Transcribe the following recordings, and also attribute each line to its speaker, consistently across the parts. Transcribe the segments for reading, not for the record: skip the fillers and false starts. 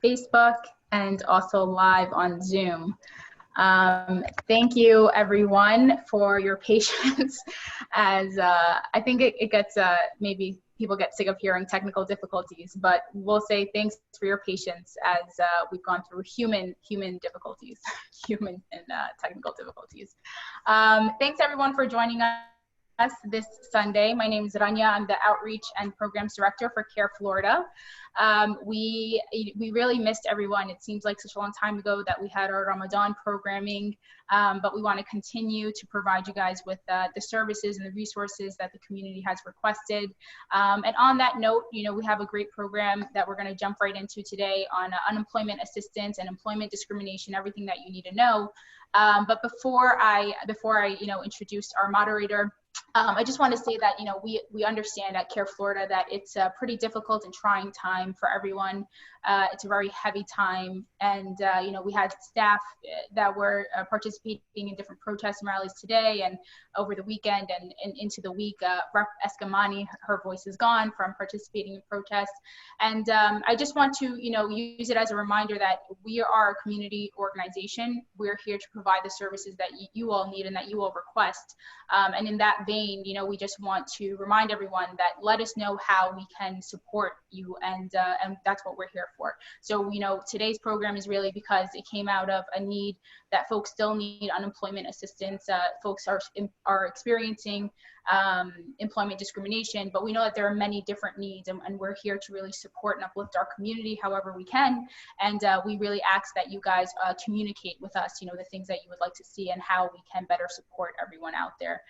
Speaker 1: Facebook and also live on Zoom. Thank you everyone for your patience as I think it gets, maybe people get sick of hearing technical difficulties, but we'll say thanks for your patience as we've gone through human difficulties, human and technical difficulties. Thanks everyone for joining us this Sunday. My name is Rania. I'm the Outreach and Programs Director for CAIR-Florida. We really missed everyone. It seems like such a long time ago that we had our Ramadan programming, but we want to continue to provide you guys with the services and the resources that the community has requested. And on that note, we have a great program that we're going to jump right into today on unemployment assistance and employment discrimination, everything that you need to know. But before I introduce our moderator, I just want to say that, we understand at CAIR-Florida that it's a pretty difficult and trying time for everyone. It's a very heavy time. And, we had staff that were participating in different protests and rallies today and over the weekend and into the week. Rep. Eskamani, her voice is gone from participating in protests. And I just want to, use it as a reminder that we are a community organization. We're here to provide the services that you all need and that you all request. And in that vein, we just want to remind everyone that let us know how we can support you, and that's what we're here for. So, today's program is really because it came out of a need that folks still need unemployment assistance. Folks are experiencing employment discrimination, but we know that there are many different needs, and we're here to really support and uplift our community however we can. And we really ask that you guys communicate with us, the things that you would like to see and how we can better support everyone out there.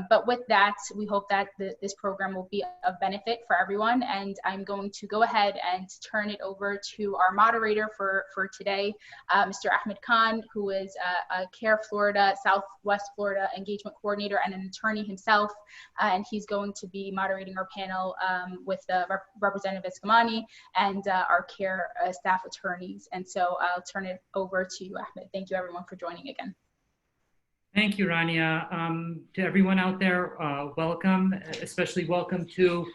Speaker 1: But with that, we hope that this program will be of benefit for everyone. And I'm going to go ahead and turn it over to our moderator for today, Mr. Ahmed Khan, who is a CAIR-Florida, Southwest Florida engagement coordinator and an attorney himself. And he's going to be moderating our panel with Representative Eskamani and our CAIR staff attorneys. And so I'll turn it over to you, Ahmed. Thank you everyone for joining again.
Speaker 2: Thank you, Rania. To everyone out there, welcome, especially welcome to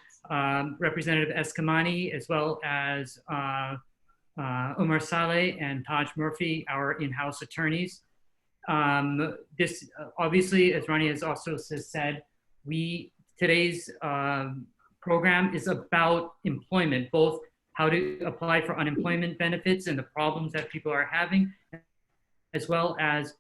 Speaker 2: Representative Eskamani, as well as Omar, Saleh, and Taj Murphy, our in-house attorneys. This, obviously, as Rania has also said, today's program is about employment, both how to apply for unemployment benefits and the problems that people are having, as well as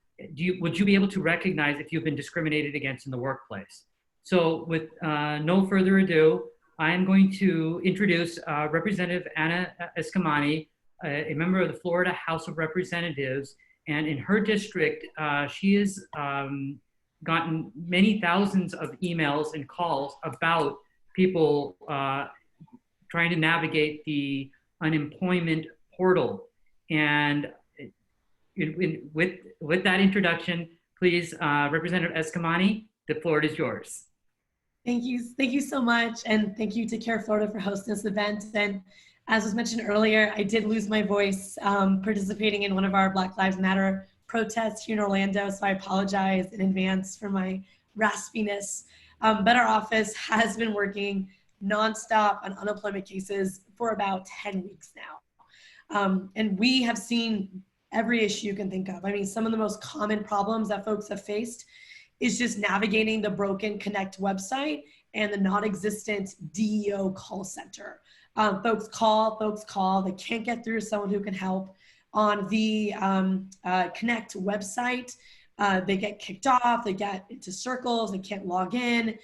Speaker 2: would you be able to recognize if you've been discriminated against in the workplace? So with no further ado, I am going to introduce Representative Anna Eskamani, a member of the Florida House of Representatives. And in her district, she has gotten many thousands of emails and calls about people trying to navigate the unemployment portal. And with that introduction, please, Representative Eskamani, the floor is yours.
Speaker 3: Thank you so much, and thank you to CAIR-Florida for hosting this event. And as was mentioned earlier, I did lose my voice participating in one of our Black Lives Matter protests here in Orlando, so I apologize in advance for my raspiness. But our office has been working nonstop on unemployment cases for about 10 weeks now. And we have seen every issue you can think of. I mean, some of the most common problems that folks have faced is just navigating the broken Connect website and the non-existent DEO call center. Folks call, they can't get through to someone who can help. On the Connect website, they get kicked off, they get into circles, they can't log in.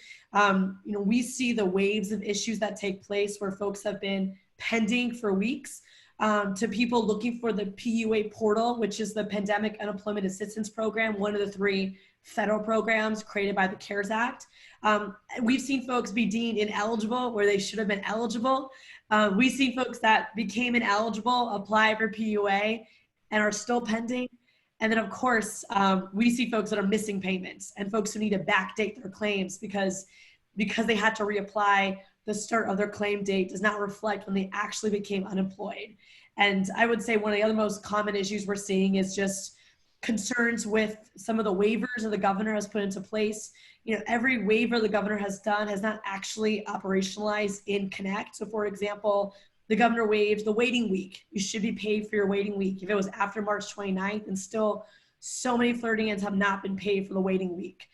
Speaker 3: We see the waves of issues that take place where folks have been pending for weeks. To people looking for the PUA portal, which is the Pandemic Unemployment Assistance Program, one of the 3 federal programs created by the CARES Act. We've seen folks be deemed ineligible where they should have been eligible. We've seen folks that became ineligible, apply for PUA, and are still pending. And then, of course, we see folks that are missing payments and folks who need to backdate their claims because they had to reapply. The start of their claim date does not reflect when they actually became unemployed. And I would say one of the other most common issues we're seeing is just concerns with some of the waivers that the governor has put into place. Every waiver the governor has done has not actually operationalized in Connect. So for example, the governor waived the waiting week. You should be paid for your waiting week. If it was after March 29th, and still so many Floridians have not been paid for the waiting week.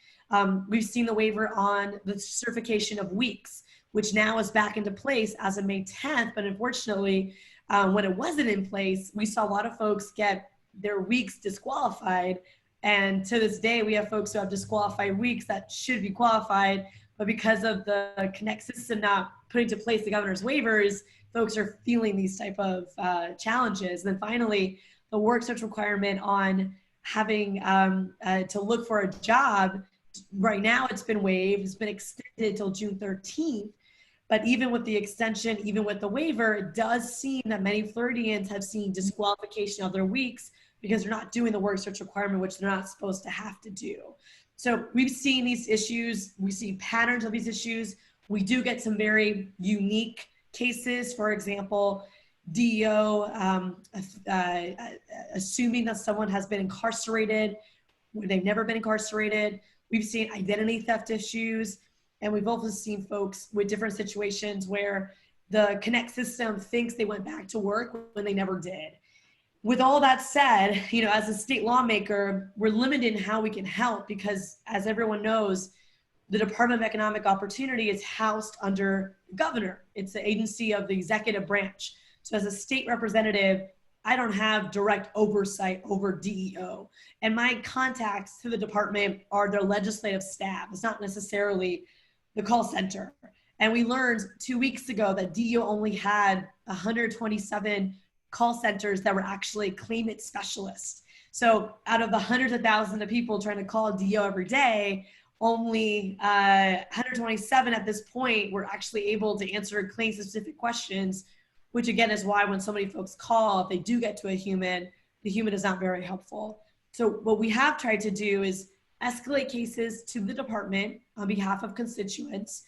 Speaker 3: We've seen the waiver on the certification of weeks, which now is back into place as of May 10th. But unfortunately, when it wasn't in place, we saw a lot of folks get their weeks disqualified. And to this day, we have folks who have disqualified weeks that should be qualified, but because of the Connect system not putting into place the governor's waivers, folks are feeling these type of challenges. And then finally, the work search requirement on having to look for a job, right now it's been waived, it's been extended till June 13th. But even with the extension, even with the waiver, it does seem that many Floridians have seen disqualification of their weeks because they're not doing the work search requirement, which they're not supposed to have to do. So we've seen these issues, we see patterns of these issues. We do get some very unique cases. For example, DEO assuming that someone has been incarcerated when they've never been incarcerated. We've seen identity theft issues, and we've also seen folks with different situations where the Connect system thinks they went back to work when they never did. With all that said, you know, as a state lawmaker, we're limited in how we can help because, as everyone knows, the Department of Economic Opportunity is housed under the governor. It's the agency of the executive branch. So as a state representative, I don't have direct oversight over DEO. And my contacts to the department are their legislative staff. It's not necessarily the call center. And we learned 2 weeks ago that DEO only had 127 call centers that were actually claimant specialists. So out of the hundreds of thousands of people trying to call DEO every day, only 127 at this point were actually able to answer claim specific questions, which again is why when so many folks call, if they do get to a human, the human is not very helpful. So what we have tried to do is escalate cases to the department on behalf of constituents,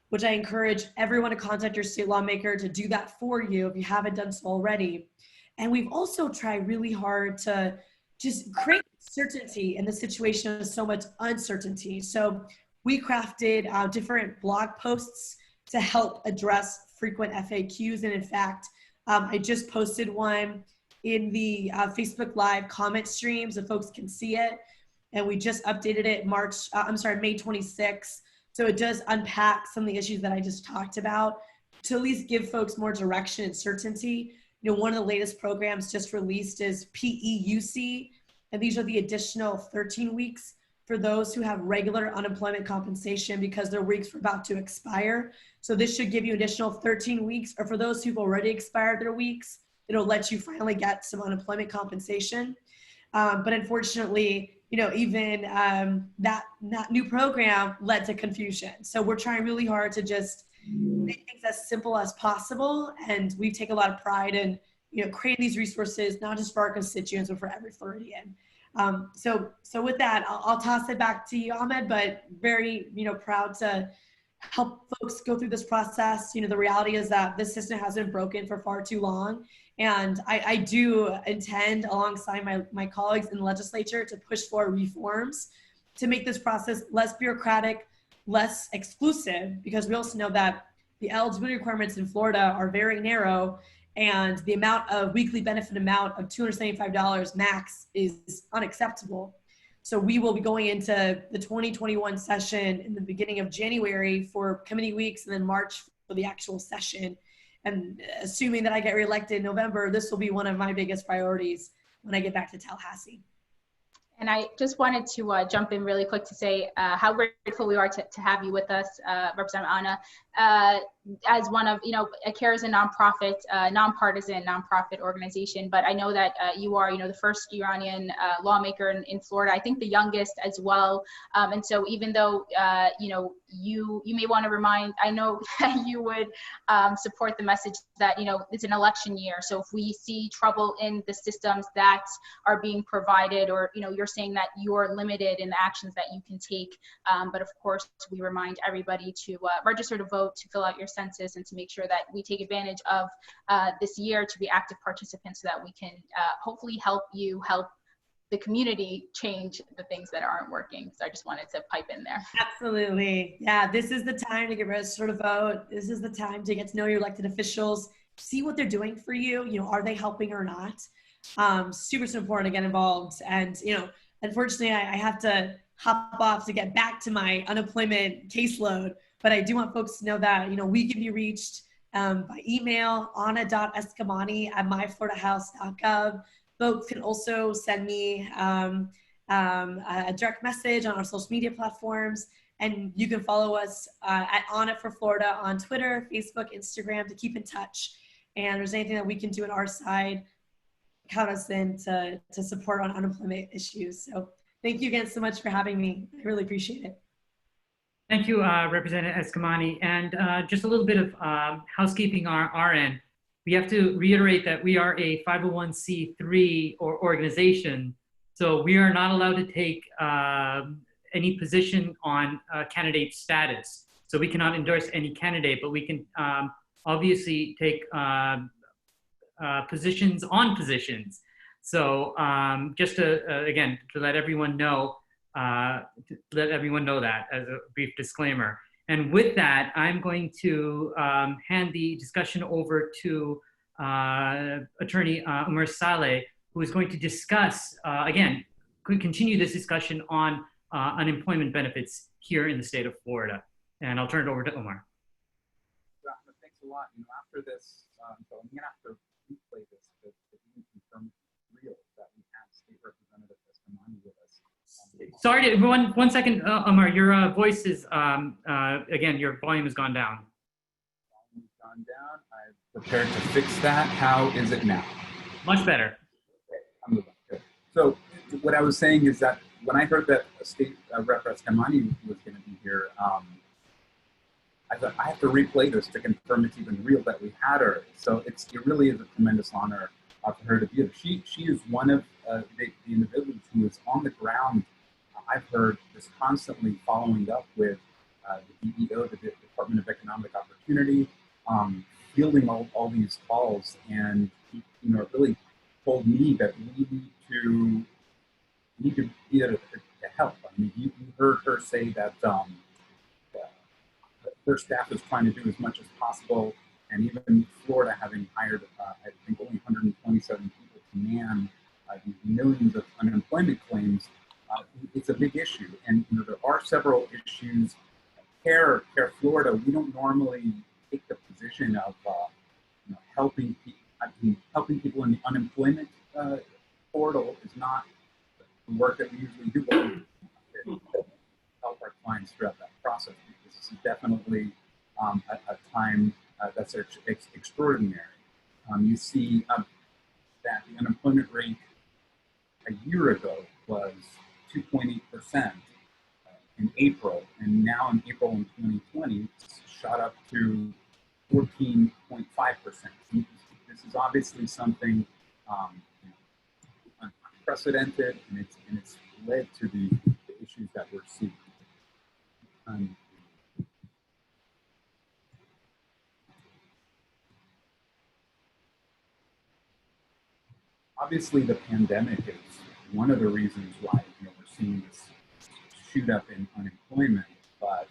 Speaker 3: which I encourage everyone to contact your state lawmaker to do that for you if you haven't done so already. And we've also tried really hard to just create certainty in the situation with so much uncertainty. So we crafted different blog posts to help address frequent FAQs. And in fact, I just posted one in the Facebook Live comment stream so folks can see it. And we just updated it May 26th. So it does unpack some of the issues that I just talked about to at least give folks more direction and certainty. You know, one of the latest programs just released is PEUC, and these are the additional 13 weeks for those who have regular unemployment compensation because their weeks are about to expire. So this should give you additional 13 weeks, or for those who've already expired their weeks, it'll let you finally get some unemployment compensation. But unfortunately, you know, even that new program led to confusion. So we're trying really hard to just make things as simple as possible. And we take a lot of pride in, you know, creating these resources, not just for our constituents, but for every Floridian. So with that, I'll toss it back to you, Ahmed, but very, you know, proud to help folks go through this process. You know, the reality is that this system has been broken for far too long. And I do intend, alongside my colleagues in the legislature, to push for reforms to make this process less bureaucratic, less exclusive, because we also know that the eligibility requirements in Florida are very narrow, and the amount of weekly benefit amount of $275 max is unacceptable. So we will be going into the 2021 session in the beginning of January for committee weeks, and then March for the actual session. And assuming that I get reelected in November, this will be one of my biggest priorities when I get back to Tallahassee.
Speaker 1: And I just wanted to jump in really quick to say how grateful we are to have you with us, Representative Anna, as one of, you know, CAIR is a nonprofit, nonpartisan nonprofit organization, but I know that you are, you know, the first Iranian lawmaker in Florida, I think the youngest as well. And so even though, you know, you may want to remind, I know that you would support the message that, you know, it's an election year. So if we see trouble in the systems that are being provided, or, you know, you're saying that you're limited in the actions that you can take. But of course, we remind everybody to register to vote, to fill out your census, and to make sure that we take advantage of this year to be active participants so that we can hopefully help you help the community change the things that aren't working. So I just wanted to pipe in there.
Speaker 3: Absolutely. Yeah, this is the time to get registered to vote. This is the time to get to know your elected officials. see what they're doing for you. You know, are they helping or not? Super, super important to get involved. And, you know, unfortunately, I have to hop off to get back to my unemployment caseload. But I do want folks to know that, you know, we can be reached by email, anna.eskamani@myfloridahouse.gov. Folks can also send me a direct message on our social media platforms. And you can follow us at On It for Florida on Twitter, Facebook, Instagram to keep in touch. And if there's anything that we can do on our side, count us in to support on unemployment issues. So thank you again so much for having me. I really appreciate it.
Speaker 2: Thank you, Representative Eskamani. And just a little bit of housekeeping on our end. We have to reiterate that we are a 501c3 or organization, so we are not allowed to take any position on candidate status. So we cannot endorse any candidate, but we can obviously take positions on positions. So just to, again, to let everyone know that as a brief disclaimer. And with that, I'm going to hand the discussion over to Attorney Omar Saleh, who is going to discuss, again, continue this discussion on unemployment benefits here in the state of Florida. And I'll turn it over to Omar.
Speaker 4: Thanks a lot. You know, after this, so I'm going to have to replay this to confirm real that we have State Representative Eskamani with us.
Speaker 2: Sorry, one second, Omar, your voice is, again, your volume has gone down.
Speaker 4: Volume's gone down. I've prepared to fix that. How is it now?
Speaker 2: Much better.
Speaker 4: Okay, I'm moving. Good. So what I was saying is that when I heard that State Rep Eskamani was going to be here, I thought I have to replay this to confirm it's even real that we had her. So it really is a tremendous honor for her to be here. She is one of the individuals who is on the ground. I've heard this constantly following up with the DEO, the Department of Economic Opportunity, fielding all these calls, and you know, it really told me that we need to be there to help. I mean, you heard her say that their staff is trying to do as much as possible, and even Florida having hired, I think, only 127 people to man these millions of unemployment claims. It's a big issue, and you know, there are several issues. CAIR-Florida, we don't normally take the position of you know, helping people in the unemployment portal is not the work that we usually do. But we help our clients throughout that process, because this is definitely a time that's extraordinary. You see that the unemployment rate a year ago was 2.8% in April, and now in April in 2020, it's shot up to 14.5%. This is obviously something unprecedented, and it's led to the issues that we're seeing. Obviously, the pandemic is one of the reasons why we're seeing this shoot up in unemployment. But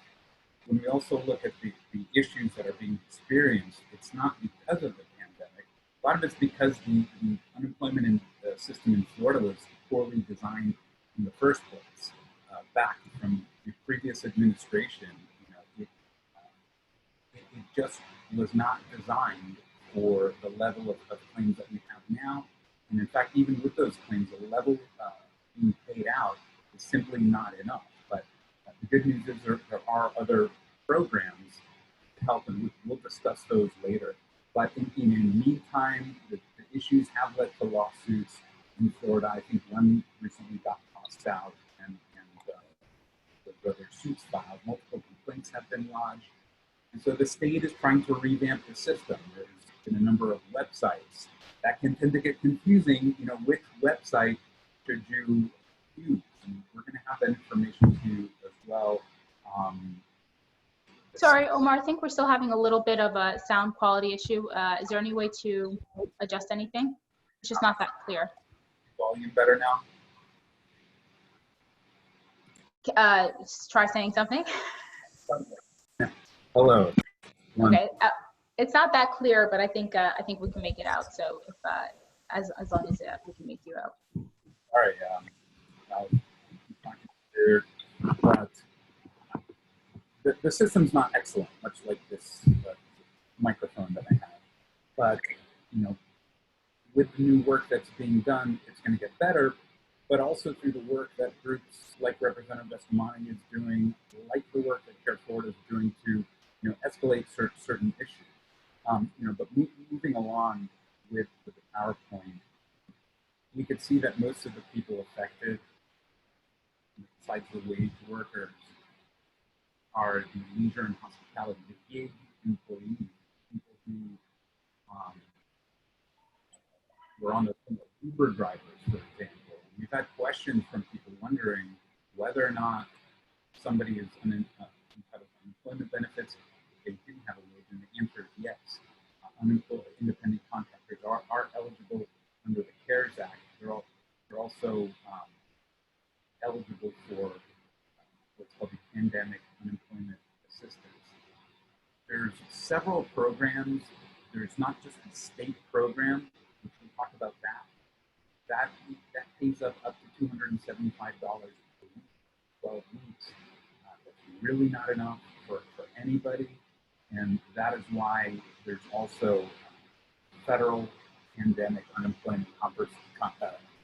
Speaker 4: when we also look at the issues that are being experienced, it's not because of the pandemic. A lot of it's because the unemployment in the system in Florida was poorly designed in the first place. Back from the previous administration, it just was not designed for the level of claims that we have now. And in fact, even with those claims, the level being paid out is simply not enough. But the good news is there are other programs to help, and we'll discuss those later. But in the meantime, the issues have led to lawsuits in Florida. I think one recently got tossed out, and there are suits filed. Multiple complaints have been lodged. And so the state is trying to revamp the system. There's been a number of websites that can tend to get confusing, which website should you use? And we're going to have that information to you as well.
Speaker 1: Sorry, Omar, I think we're still having a little bit of a sound quality issue. Is there any way to adjust anything? It's just not that clear.
Speaker 4: Volume better now?
Speaker 1: Try saying something.
Speaker 4: Hello.
Speaker 1: Okay. it's not that clear, but I think we can make it out. So if as long as we can make you out.
Speaker 4: All right. I'll keep talking here, but the system's not excellent, much like this microphone that I have. But with the new work that's being done, it's going to get better. But also through the work that groups like Representative Eskamani is doing, like the work that CAIR-Florida is doing to escalate certain issues. But moving along with the PowerPoint, we could see that most of the people affected, besides the wage workers, are the leisure and hospitality, the gig employees, people who were on the Uber drivers, for example. We've had questions from people wondering whether or not somebody is entitled to unemployment benefits if they didn't have a wage, and the answer is yes. Unemployed independent contractors are eligible under the CARES Act. They're also eligible for what's called the Pandemic Unemployment Assistance. There's several programs. There's not just a state program, which we'll talk about that. That pays up to $275 per week, 12 weeks. That's really not enough for anybody. And that is why there's also federal pandemic unemployment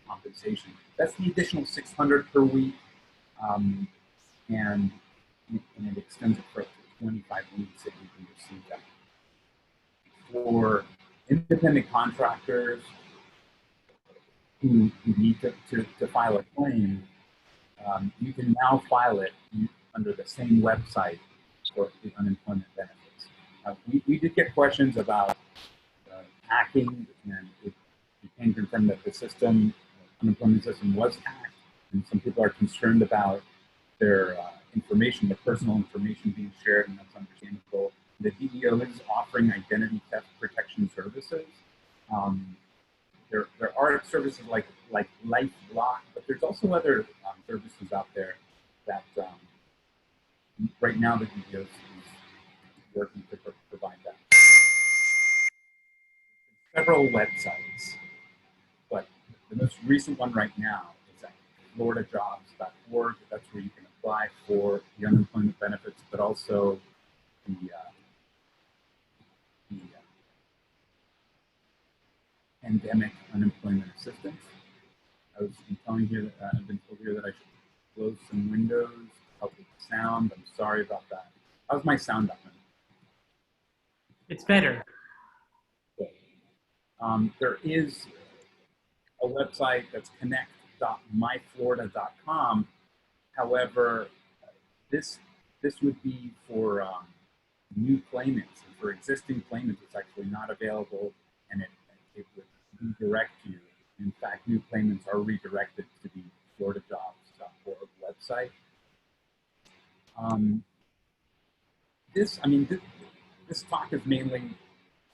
Speaker 4: compensation. That's the additional $600 per week, and it extends it for up to 25 weeks that you can receive that. For independent contractors who need to file a claim, you can now file it under the same website for the unemployment benefits. We did get questions about hacking, and it became confirmed that the unemployment system was hacked, and some people are concerned about their information, their personal information being shared, and that's understandable. The DEO is offering identity theft protection services. There are services like LifeLock, but there's also other services out there that right now the DEO is working to provide that. Several websites, but the most recent one right now is at floridajobs.org. That's where you can apply for the unemployment benefits, but also the pandemic unemployment assistance. I was telling you that I've been told here that I should close some windows, help with the sound. I'm sorry about that. How's my sound up?
Speaker 2: It's better.
Speaker 4: There is a website that's connect.myflorida.com. However, this would be for new claimants, and for existing claimants, it's actually not available, and it would redirect you. In fact, new claimants are redirected to the floridajobs.org website. This talk is mainly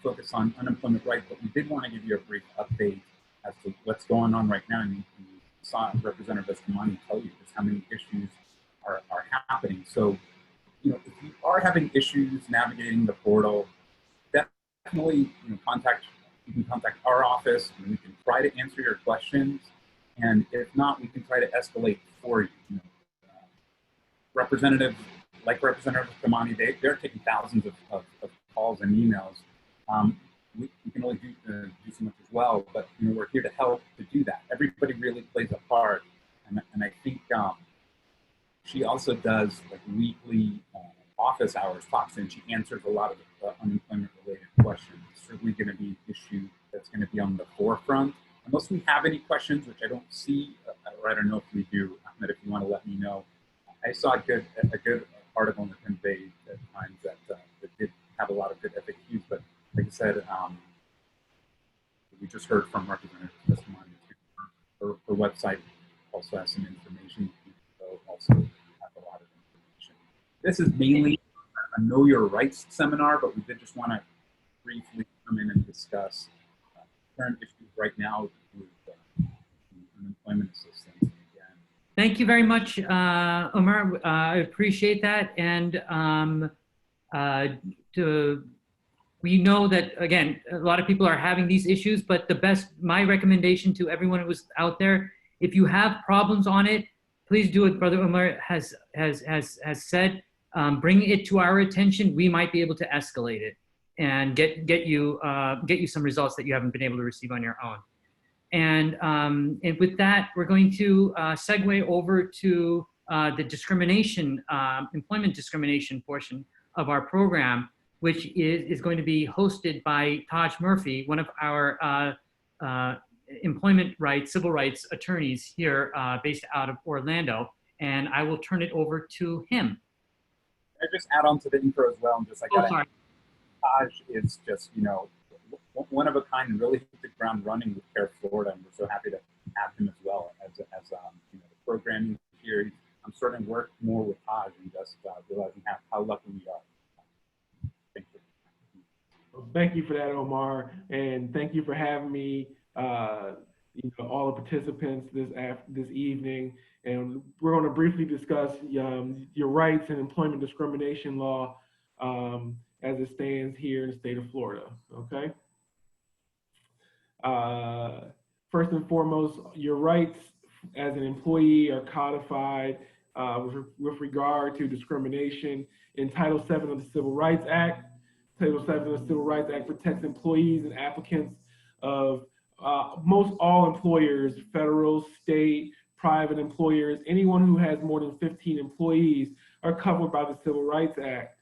Speaker 4: focused on unemployment rights, but we did want to give you a brief update as to what's going on right now. And you saw Representative Eskamani tell you just how many issues are happening. So, if you are having issues navigating the portal, definitely you can contact our office, and we can try to answer your questions. And if not, we can try to escalate for you. Representative Eskamani, they're taking thousands of calls and emails. We can only do so much as well, but we're here to help to do that. Everybody really plays a part, and I think she also does like weekly office hours talks, and she answers a lot of unemployment related questions. It's certainly going to be an issue that's going to be on the forefront. Unless we have any questions, which I don't see, or I don't know if we do, Ahmed, if you want to let me know. I saw a good article in the print page at times that did have a lot of good FAQs, but like I said, we just heard from Representative Eskamani. Her website also has some information. Also have a lot of information. This is mainly a Know Your Rights seminar, but we did just want to briefly come in and discuss current issues right now with unemployment assistance. Again.
Speaker 2: Thank you very much, Omar. I appreciate that. And to we know that, again, a lot of people are having these issues, but my recommendation to everyone who's out there, if you have problems on it, please do what Brother Omar has said. Bring it to our attention. We might be able to escalate it and get you some results that you haven't been able to receive on your own. And with that, we're going to segue over to the discrimination, employment discrimination portion of our program, which is going to be hosted by Taj Murphy, one of our employment rights, civil rights attorneys here based out of Orlando. And I will turn it over to him.
Speaker 4: I just add on to the intro as well. And just like Taj is just, you know, one of a kind and really hit the ground running with CAIR-Florida, and we're so happy to have him as well as you know, the programming here. I'm starting to work more with Taj and just realizing how lucky we are. Thank you.
Speaker 5: Well, thank you for that, Omar, and thank you for having me. You know, all the participants this evening, and we're going to briefly discuss your rights and employment discrimination law as it stands here in the state of Florida. Okay. First and foremost, your rights as an employee are codified with regard to discrimination in Title VII of the Civil Rights Act. Title VII of the Civil Rights Act protects employees and applicants of most all employers, federal, state, private employers. Anyone who has more than 15 employees are covered by the Civil Rights Act.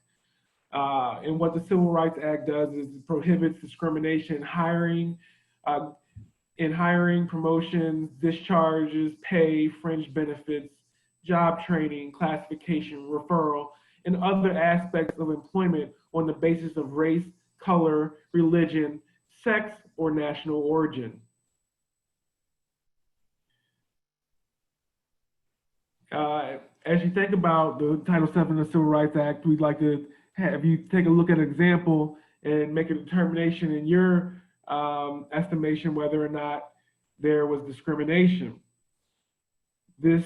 Speaker 5: And what the Civil Rights Act does is it prohibits discrimination in hiring, promotions, discharges, pay, fringe benefits, job training, classification, referral, and other aspects of employment on the basis of race, color, religion, sex, or national origin. As you think about the Title VII of the Civil Rights Act, we'd like to have you take a look at an example and make a determination in your estimation whether or not there was discrimination. This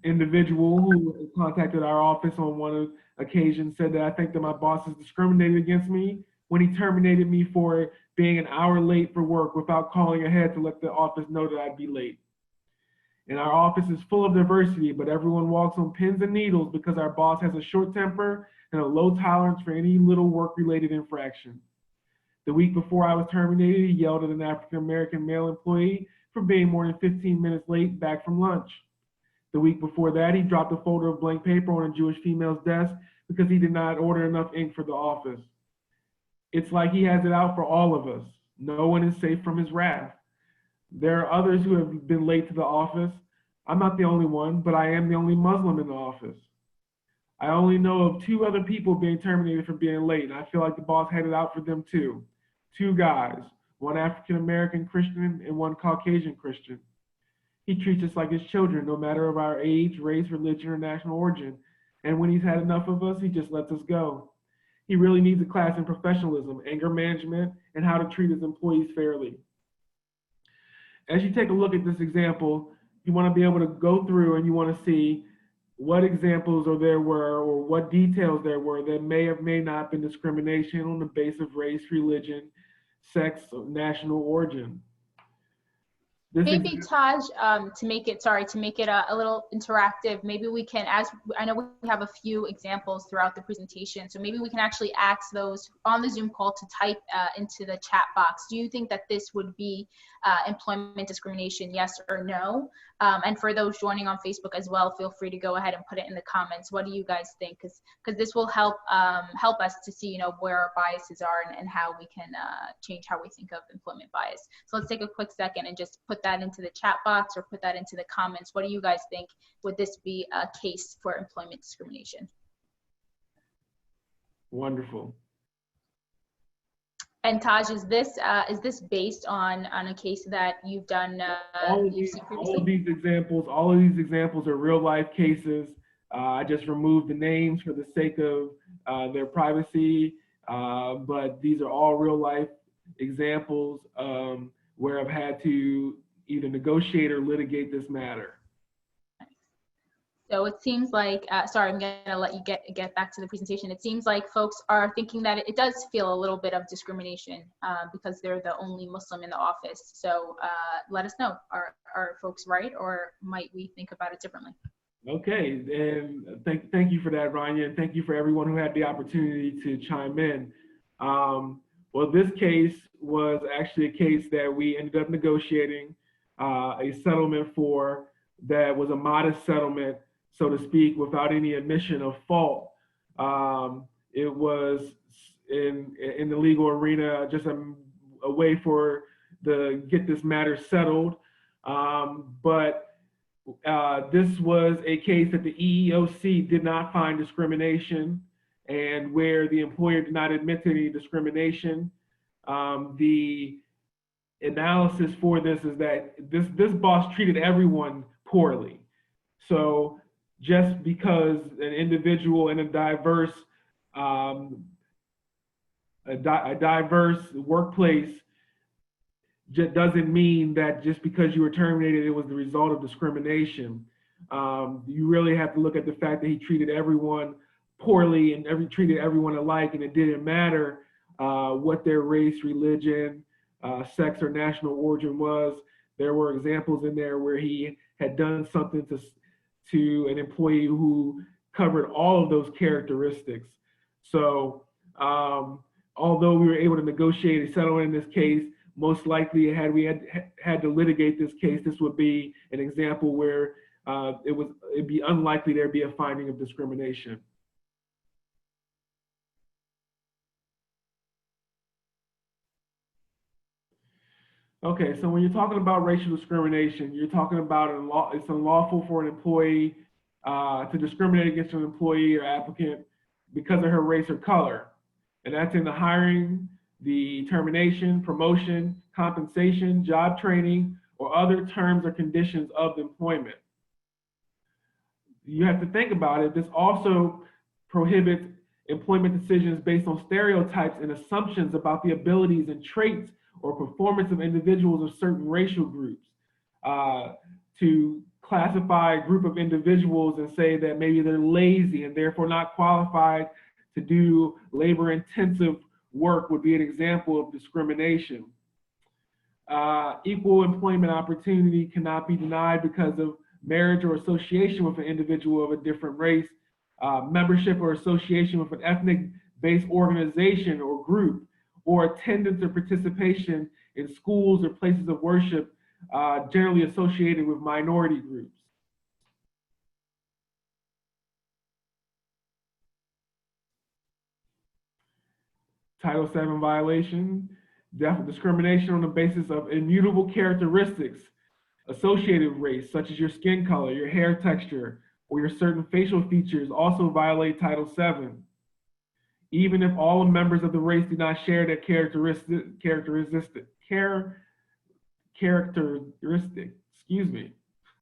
Speaker 5: individual who contacted our office on one occasion said that I think that my boss has discriminated against me when he terminated me for being an hour late for work without calling ahead to let the office know that I'd be late. And our office is full of diversity, but everyone walks on pins and needles because our boss has a short temper and a low tolerance for any little work-related infraction. The week before I was terminated, he yelled at an African-American male employee for being more than 15 minutes late back from lunch. The week before that, he dropped a folder of blank paper on a Jewish female's desk because he did not order enough ink for the office. It's like he has it out for all of us. No one is safe from his wrath. There are others who have been late to the office. I'm not the only one, but I am the only Muslim in the office. I only know of 2 other people being terminated for being late, and I feel like the boss had it out for them too. 2 guys, one African-American Christian and one Caucasian Christian. He treats us like his children, no matter of our age, race, religion, or national origin. And when he's had enough of us, he just lets us go. He really needs a class in professionalism, anger management, and how to treat his employees fairly. As you take a look at this example, you want to be able to go through and you want to see what examples there were or what details there were that may or may not have been discrimination on the basis of race, religion, sex, or national origin.
Speaker 1: Maybe Taj, to make it a little interactive, maybe we can, as I know we have a few examples throughout the presentation, so maybe we can actually ask those on the Zoom call to type into the chat box. Do you think that this would be employment discrimination, yes or no? And for those joining on Facebook as well, feel free to go ahead and put it in the comments. What do you guys think? Because this will help us to see, you know, where our biases are and how we can change how we think of employment bias. So let's take a quick second and just put that into the chat box or put that into the comments. What do you guys think? Would this be a case for employment discrimination?
Speaker 5: Wonderful.
Speaker 1: And Taj, is this based on a case that you've done?
Speaker 5: All of these examples are real life cases. I just removed the names for the sake of their privacy, but these are all real life examples where I've had to either negotiate or litigate this matter.
Speaker 1: So it seems like, sorry, I'm gonna let you get back to the presentation. It seems like folks are thinking that it does feel a little bit of discrimination because they're the only Muslim in the office. So let us know, are folks right, or might we think about it differently?
Speaker 5: Okay, and thank you for that, Rania, and thank you for everyone who had the opportunity to chime in. Well, this case was actually a case that we ended up negotiating a settlement for that was a modest settlement, so to speak, without any admission of fault. It was in the legal arena just a way for get this matter settled, but this was a case that the EEOC did not find discrimination, and where the employer did not admit to any discrimination. The analysis for this is that this boss treated everyone poorly. So just because an individual in a diverse workplace doesn't mean that just because you were terminated, it was the result of discrimination. You really have to look at the fact that he treated everyone poorly and treated everyone alike, and it didn't matter what their race, religion, sex, or national origin was. There were examples in there where he had done something to an employee who covered all of those characteristics. So although we were able to negotiate a settlement in this case, most likely had we had to litigate this case, this would be an example where it'd be unlikely there'd be a finding of discrimination. Okay, so when you're talking about racial discrimination, you're talking about it's unlawful for an employee to discriminate against an employee or applicant because of her race or color. And that's in the hiring, the termination, promotion, compensation, job training, or other terms or conditions of employment. You have to think about it. This also prohibits employment decisions based on stereotypes and assumptions about the abilities and traits or performance of individuals of certain racial groups. To classify a group of individuals and say that maybe they're lazy and therefore not qualified to do labor-intensive work would be an example of discrimination. Equal employment opportunity cannot be denied because of marriage or association with an individual of a different race, membership or association with an ethnic-based organization or group, or attendance or participation in schools or places of worship generally associated with minority groups. Title VII violation, discrimination on the basis of immutable characteristics associated with race, such as your skin color, your hair texture, or your certain facial features also violate Title VII. Even if all members of the race do not share that characteristic, excuse me.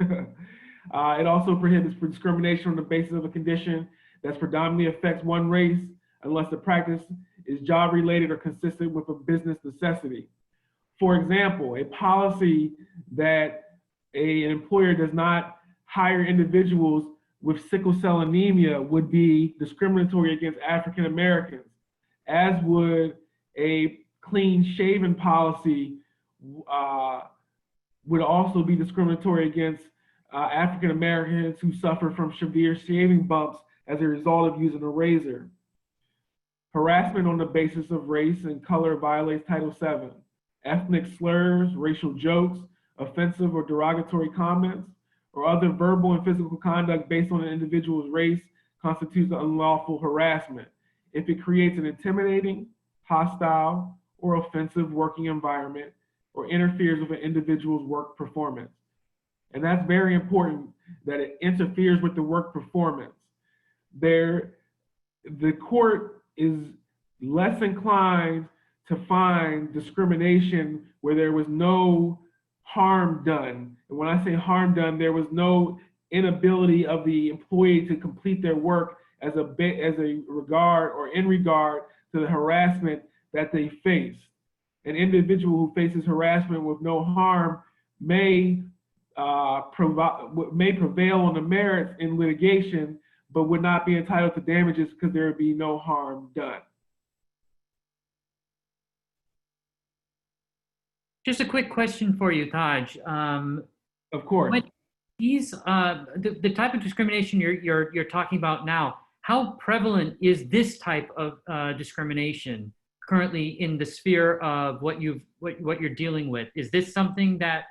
Speaker 5: It also prohibits discrimination on the basis of a condition that predominantly affects one race unless the practice is job related or consistent with a business necessity. For example, a policy that an employer does not hire individuals with sickle cell anemia would be discriminatory against African Americans, as would a clean shaven policy would also be discriminatory against African Americans who suffer from severe shaving bumps as a result of using a razor. Harassment on the basis of race and color violates Title VII. Ethnic slurs, racial jokes, offensive or derogatory comments, or other verbal and physical conduct based on an individual's race constitutes unlawful harassment if it creates an intimidating, hostile, or offensive working environment or interferes with an individual's work performance. And that's very important, that it interferes with the work performance. The court is less inclined to find discrimination where there was no harm done. And when I say harm done, there was no inability of the employee to complete their work as a regard or in regard to the harassment that they face. An individual who faces harassment with no harm may may prevail on the merits in litigation, but would not be entitled to damages because there would be no harm done.
Speaker 2: Just a quick question for you, Taj.
Speaker 5: Of course.
Speaker 2: When these the type of discrimination you're talking about now, how prevalent is this type of discrimination currently in the sphere of what you're dealing with? Is this something that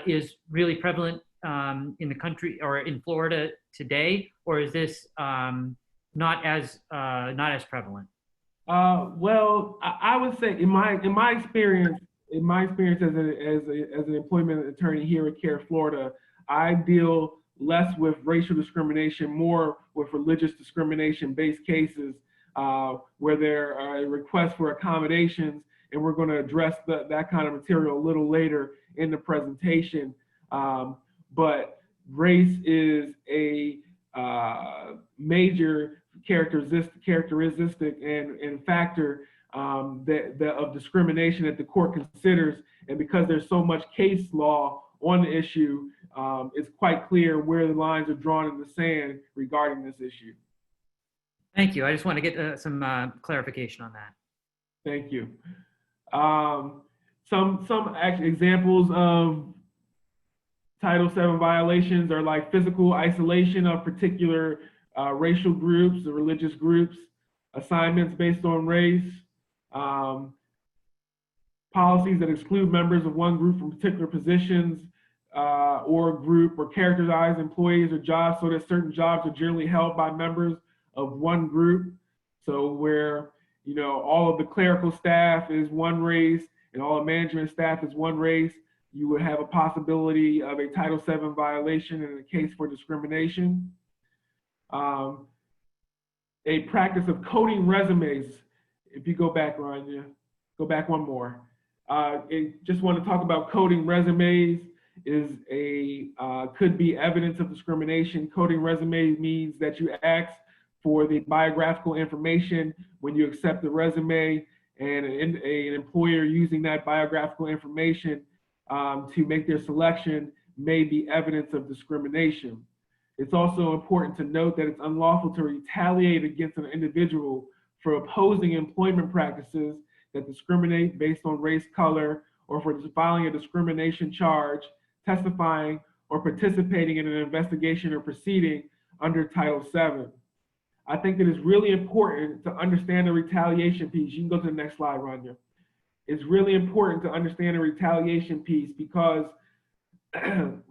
Speaker 2: is really prevalent in the country or in Florida today, or is this not as prevalent?
Speaker 5: Well, I would say in my experience as an employment attorney here at CAIR-Florida, I deal less with racial discrimination, more with religious discrimination-based cases where there are requests for accommodations, and we're going to address that kind of material a little later in the presentation. But race is a major characteristic and factor of discrimination that the court considers, and because there's so much case law on the issue, it's quite clear where the lines are drawn in the sand regarding this issue.
Speaker 2: Thank you. I just want to get some clarification on that.
Speaker 5: Thank you. Some examples of Title VII violations are like physical isolation of particular racial groups or religious groups, assignments based on race, policies that exclude members of one group from particular positions or group, or characterize employees or jobs so that certain jobs are generally held by members of one group. So where, you know, all of the clerical staff is one race and all the management staff is one race, you would have a possibility of a Title VII violation in a case for discrimination. A practice of coding resumes. If you go back, Rania, go back one more. Just want to talk about coding resumes is could be evidence of discrimination. Coding resumes means that you ask for the biographical information when you accept the resume, and an employer using that biographical information to make their selection may be evidence of discrimination. It's also important to note that it's unlawful to retaliate against an individual for opposing employment practices that discriminate based on race, color, or for filing a discrimination charge, testifying, or participating in an investigation or proceeding under Title VII. I think that it's really important to understand the retaliation piece. You can go to the next slide, Rania. It's really important to understand the retaliation piece because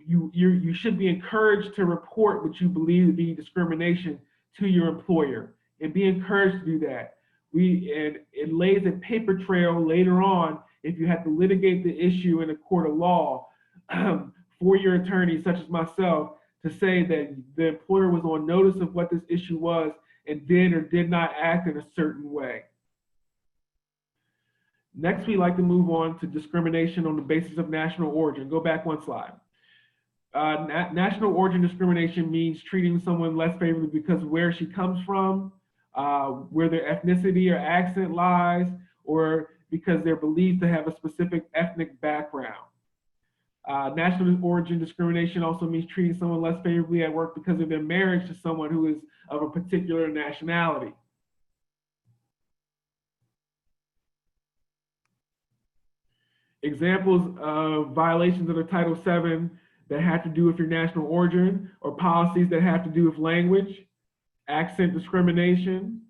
Speaker 5: you should be encouraged to report what you believe to be discrimination to your employer, and be encouraged to do that. And it lays a paper trail later on if you have to litigate the issue in a court of law for your attorney, such as myself, to say that the employer was on notice of what this issue was and did or did not act in a certain way. Next, we like to move on to discrimination on the basis of national origin. Go back one slide. National origin discrimination means treating someone less favorably because of where she comes from, where their ethnicity or accent lies, or because they're believed to have a specific ethnic background. National origin discrimination also means treating someone less favorably at work because of their marriage to someone who is of a particular nationality. Examples of violations under Title VII that have to do with your national origin, or policies that have to do with language, accent discrimination,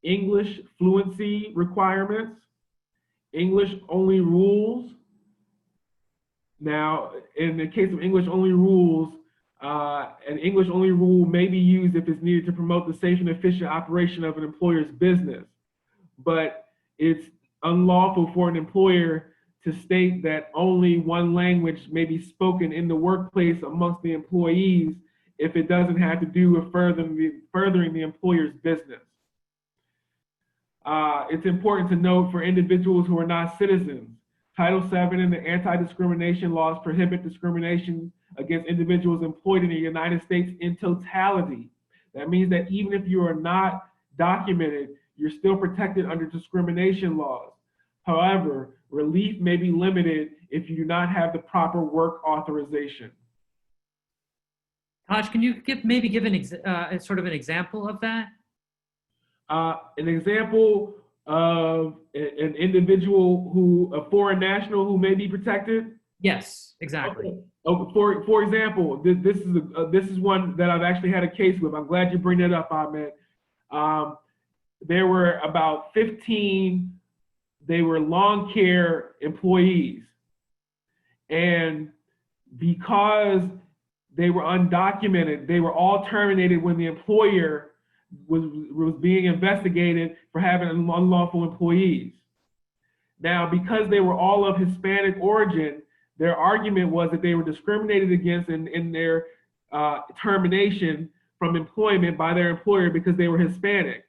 Speaker 5: English fluency requirements, English only rules. Now, in the case of English only rules, an English only rule may be used if it's needed to promote the safe and efficient operation of an employer's business, but it's unlawful for an employer to state that only one language may be spoken in the workplace amongst the employees if it doesn't have to do with furthering the employer's business. It's important to note for individuals who are not citizens, Title VII and the anti-discrimination laws prohibit discrimination against individuals employed in the United States in totality. That means that even if you are not documented, you're still protected under discrimination laws. However, relief may be limited if you do not have the proper work authorization.
Speaker 2: Taj, can you maybe give sort of an example of that?
Speaker 5: An example of an individual a foreign national who may be protected?
Speaker 2: Yes, exactly.
Speaker 5: Okay. Oh, for example, this is one that I've actually had a case with. I'm glad you bring that up, Ahmed. There were about 15, they were lawn care employees. And because they were undocumented, they were all terminated when the employer was being investigated for having unlawful employees. Now, because they were all of Hispanic origin, their argument was that they were discriminated against in their termination from employment by their employer because they were Hispanic,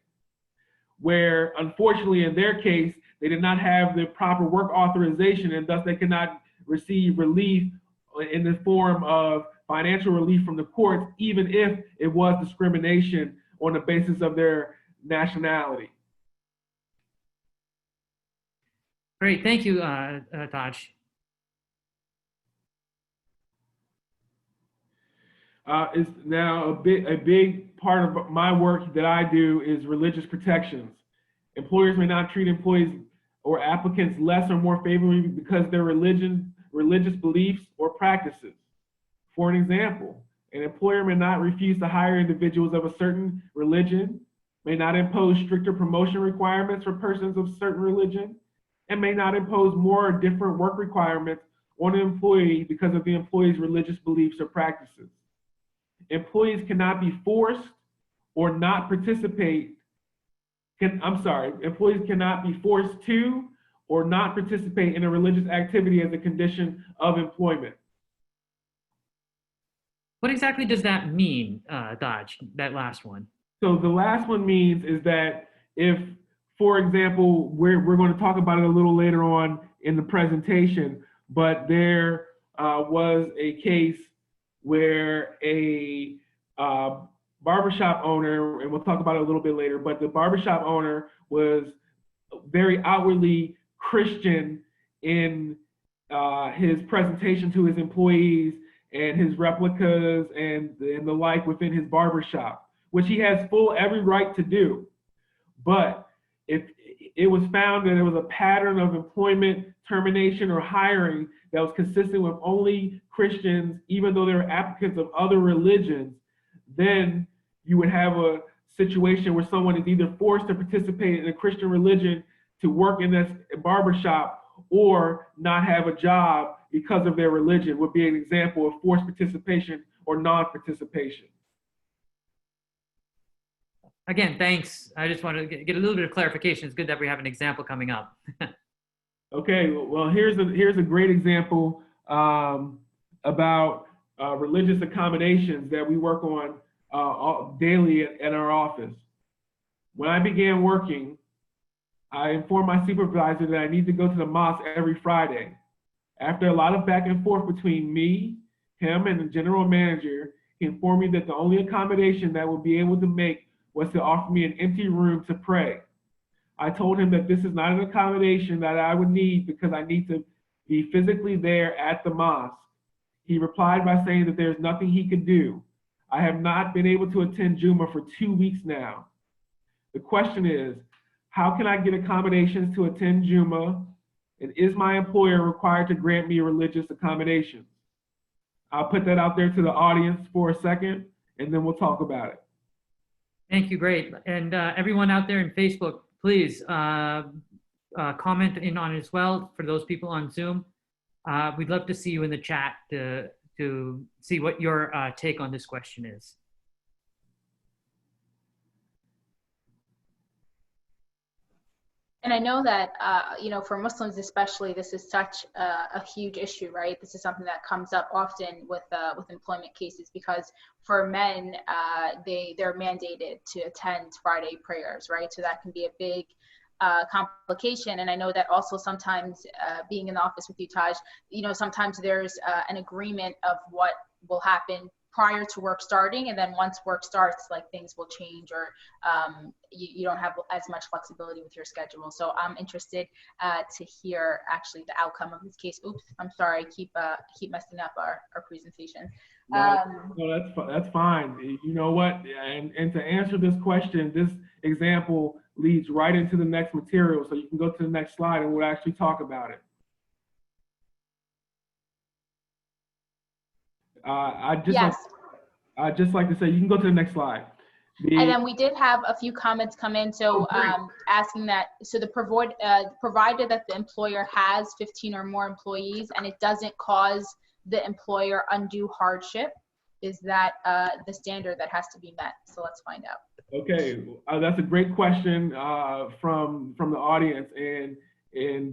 Speaker 5: where unfortunately in their case, they did not have the proper work authorization, and thus they could not receive relief in the form of financial relief from the courts, even if it was discrimination on the basis of their nationality.
Speaker 2: Great, thank you, Taj.
Speaker 5: Is now a big part of my work that I do is religious protections. Employers may not treat employees or applicants less or more favorably because of their religious beliefs or practices. For an example, an employer may not refuse to hire individuals of a certain religion, may not impose stricter promotion requirements for persons of certain religion, and may not impose more or different work requirements on an employee because of the employee's religious beliefs or practices. Employees cannot be forced or not participate. Employees cannot be forced to or not participate in a religious activity as a condition of employment.
Speaker 2: What exactly does that mean, Dodge, that last one?
Speaker 5: So the last one means is that if, for example, we're going to talk about it a little later on in the presentation, but there was a case where a barbershop owner, and we'll talk about it a little bit later, but the barbershop owner was very outwardly Christian in his presentation to his employees and his replicas and the like within his barbershop, which he has every right to do. But if it was found that there was a pattern of employment termination or hiring that was consistent with only Christians, even though they were applicants of other religions, then you would have a situation where someone is either forced to participate in a Christian religion to work in this barbershop or not have a job because of their religion would be an example of forced participation or non-participation.
Speaker 2: Again, thanks. I just want to get a little bit of clarification. It's good that we have an example coming up.
Speaker 5: Okay, well, here's a great example about religious accommodations that we work on daily at our office. When I began working, I informed my supervisor that I need to go to the mosque every Friday. After a lot of back and forth between me, him, and the general manager, he informed me that the only accommodation that we'll be able to make was to offer me an empty room to pray. I told him that this is not an accommodation that I would need because I need to be physically there at the mosque. He replied by saying that there's nothing he could do. I have not been able to attend Juma for 2 weeks now. The question is, how can I get accommodations to attend Juma? And is my employer required to grant me religious accommodations? I'll put that out there to the audience for a second, and then we'll talk about it.
Speaker 2: Thank you, great. And everyone out there in Facebook, please comment in on it as well for those people on Zoom. We'd love to see you in the chat to see what your take on this question is.
Speaker 1: And I know that, you know, for Muslims especially, this is such a huge issue, right? This is something that comes up often with employment cases because for men, they're mandated to attend Friday prayers, right? So that can be a big complication. And I know that also sometimes being in the office with you, Taj, you know, sometimes there's an agreement of what will happen prior to work starting, and then once work starts, like things will change, or you don't have as much flexibility with your schedule. So I'm interested to hear actually the outcome of this case. Oops, I'm sorry, I keep messing up our presentation.
Speaker 5: No, that's fine. You know what? And to answer this question, this example leads right into the next material. So you can go to the next slide and we'll actually talk about it. I'd just like to say, you can go to the next slide.
Speaker 1: And then we did have a few comments come in, so asking that, so provided that the employer has 15 or more employees and it doesn't cause the employer undue hardship, is that the standard that has to be met? So let's find out. Okay,
Speaker 5: that's a great question from the audience, and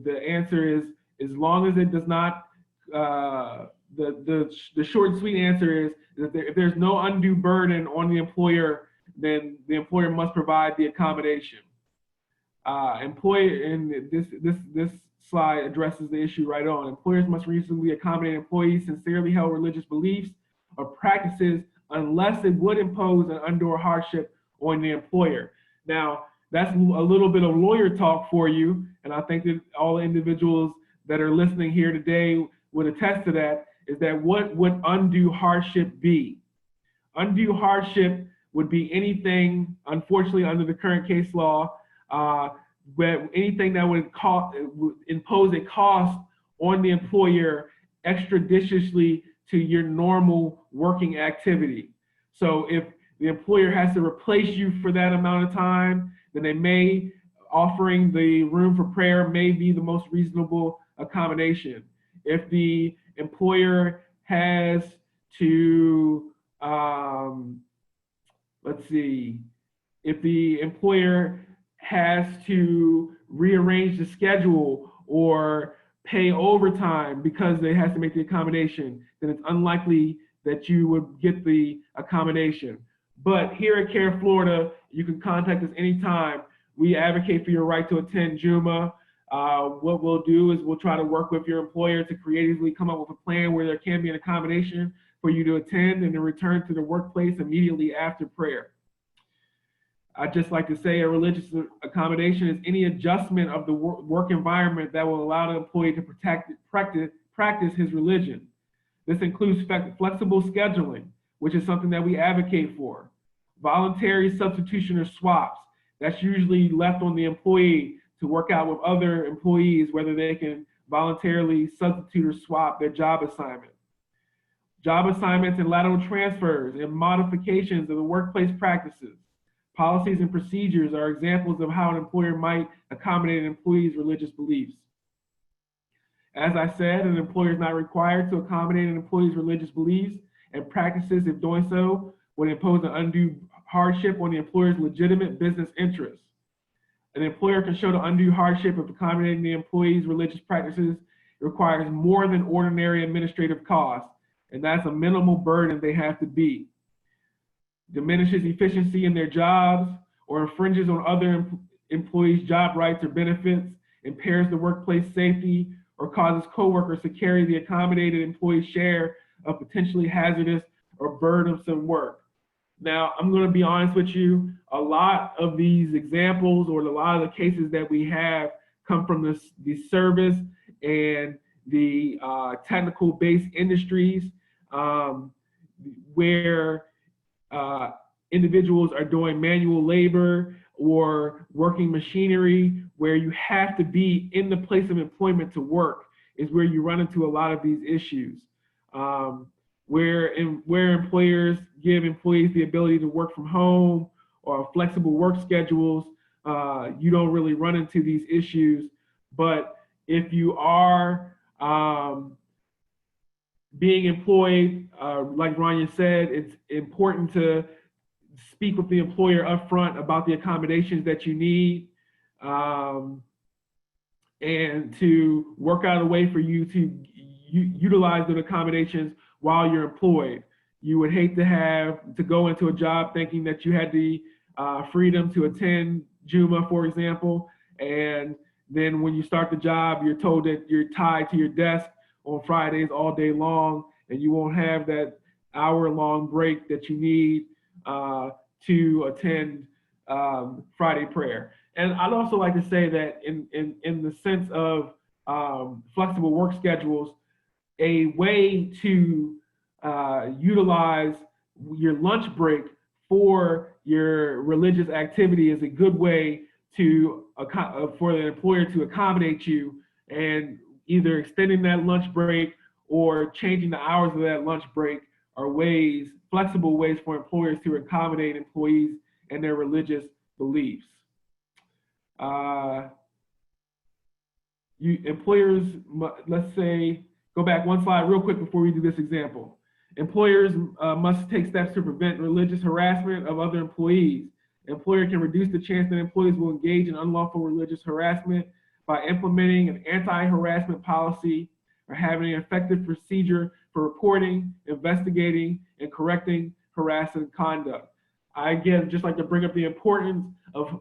Speaker 5: the answer is, as long as it does not, the short and sweet answer is that if there's no undue burden on the employer, then the employer must provide the accommodation. And this slide addresses the issue right on. Employers must reasonably accommodate employees' sincerely held religious beliefs or practices unless it would impose an undue hardship on the employer. Now, that's a little bit of lawyer talk for you, and I think that all the individuals that are listening here today would attest to that, is that what would undue hardship be? Undue hardship would be anything, unfortunately, under the current case law, where anything that would impose a cost on the employer extrajudiciously to your normal working activity. So if the employer has to replace you for that amount of time, then they may, offering the room for prayer may be the most reasonable accommodation. If the employer has to, let's see, if the employer has to rearrange the schedule or pay overtime because they have to make the accommodation, then it's unlikely that you would get the accommodation. But here at CAIR Florida, you can contact us anytime. We advocate for your right to attend Juma. What we'll do is we'll try to work with your employer to creatively come up with a plan where there can be an accommodation for you to attend and then return to the workplace immediately after prayer. I'd just like to say a religious accommodation is any adjustment of the work environment that will allow the employee to practice his religion. This includes flexible scheduling, which is something that we advocate for. Voluntary substitution or swaps, that's usually left on the employee to work out with other employees whether they can voluntarily substitute or swap their job assignment. Job assignments and lateral transfers and modifications of the workplace practices. Policies and procedures are examples of how an employer might accommodate an employee's religious beliefs. As I said, an employer is not required to accommodate an employee's religious beliefs and practices if doing so would impose an undue hardship on the employer's legitimate business interests. An employer can show the undue hardship of accommodating the employee's religious practices requires more than ordinary administrative costs, and that's a minimal burden they have to beat. Diminishes efficiency in their jobs or infringes on other employees' job rights or benefits, impairs the workplace safety, or causes coworkers to carry the accommodated employee's share of potentially hazardous or burdensome work. Now, I'm going to be honest with you, a lot of these examples or a lot of the cases that we have come from the service and the technical based industries where individuals are doing manual labor or working machinery, where you have to be in the place of employment to work, is where you run into a lot of these issues. Where employers give employees the ability to work from home or flexible work schedules, you don't really run into these issues. But if you are being employed, like Rania said, it's important to speak with the employer upfront about the accommodations that you need, and to work out a way for you to utilize those accommodations while you're employed. You would hate to have to go into a job thinking that you had the freedom to attend Juma, for example, and then when you start the job, you're told that you're tied to your desk on Fridays all day long, and you won't have that hour-long break that you need to attend Friday prayer. And I'd also like to say that in the sense of flexible work schedules, a way to utilize your lunch break for your religious activity is a good way to for the employer to accommodate you, and either extending that lunch break or changing the hours of that lunch break are ways, flexible ways for employers to accommodate employees and their religious beliefs. Employers, let's say, go back one slide real quick before we do this example. Employers must take steps to prevent religious harassment of other employees. Employer can reduce the chance that employees will engage in unlawful religious harassment by implementing an anti-harassment policy or having an effective procedure for reporting, investigating, and correcting harassing conduct. I again just like to bring up the importance of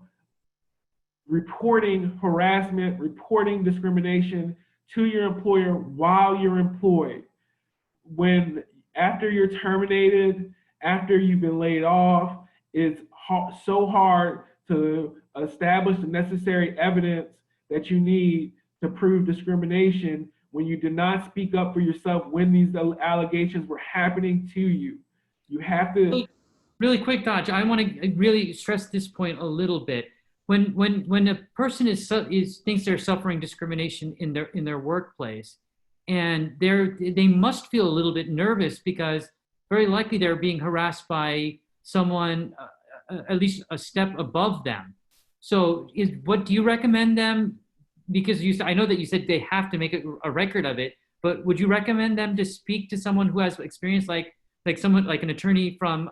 Speaker 5: reporting harassment, reporting discrimination to your employer while you're employed. After you're terminated, after you've been laid off, it's so hard to establish the necessary evidence that you need to prove discrimination when you did not speak up for yourself when these allegations were happening to you. You have to.
Speaker 2: Really quick, Dodge, I want to really stress this point a little bit. When a person thinks they're suffering discrimination in their workplace, and they must feel a little bit nervous because very likely they're being harassed by someone at least a step above them. So what do you recommend them? Because I know that you said they have to make a record of it, but would you recommend them to speak to someone who has experience like someone like an attorney from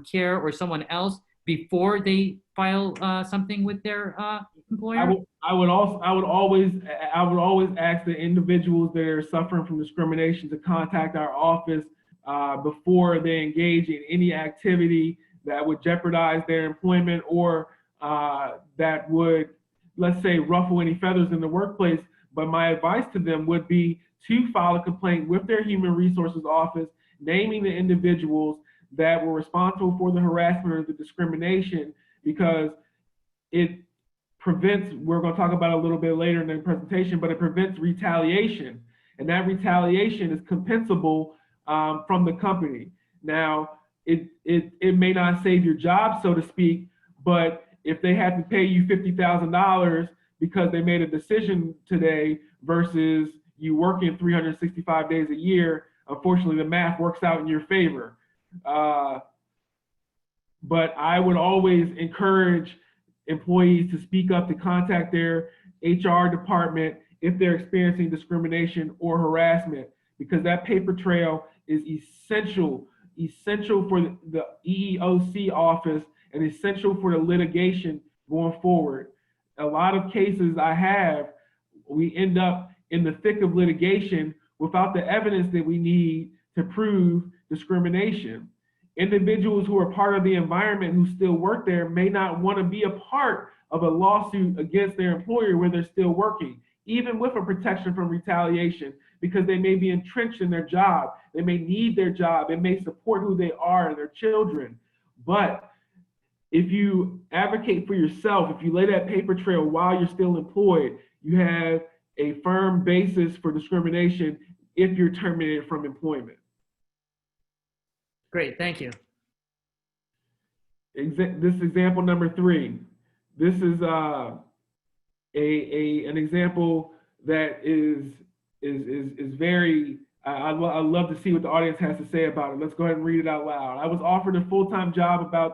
Speaker 2: CAIR or someone else before they file something with their employer?
Speaker 5: I would always ask the individuals that are suffering from discrimination to contact our office before they engage in any activity that would jeopardize their employment or that would, let's say, ruffle any feathers in the workplace. But my advice to them would be to file a complaint with their human resources office, naming the individuals that were responsible for the harassment or the discrimination, because it prevents, we're going to talk about it a little bit later in the presentation, but it prevents retaliation. And that retaliation is compensable from the company. Now, it may not save your job, so to speak, but if they had to pay you $50,000 because they made a decision today versus you working 365 days a year, unfortunately, the math works out in your favor. But I would always encourage employees to speak up, to contact their HR department if they're experiencing discrimination or harassment, because that paper trail is essential for the EEOC office and essential for the litigation going forward. A lot of cases we end up in the thick of litigation without the evidence that we need to prove discrimination. Individuals who are part of the environment who still work there may not want to be a part of a lawsuit against their employer where they're still working, even with a protection from retaliation, because they may be entrenched in their job. They may need their job. It may support who they are and their children. But if you advocate for yourself, if you lay that paper trail while you're still employed, you have a firm basis for discrimination if you're terminated from employment.
Speaker 2: Great, thank you.
Speaker 5: This example number 3. This is an example that is very. I'd love to see what the audience has to say about it. Let's go ahead and read it out loud. I was offered a full-time job I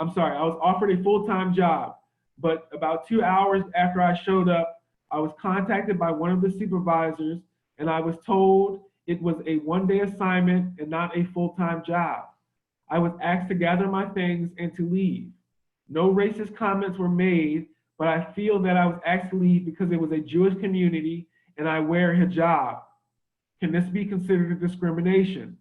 Speaker 5: was offered a full-time job, but about 2 hours after I showed up, I was contacted by one of the supervisors, and I was told it was a one-day assignment and not a full-time job. I was asked to gather my things and to leave. No racist comments were made, but I feel that I was asked to leave because it was a Jewish community and I wear hijab. Can this be considered a discrimination?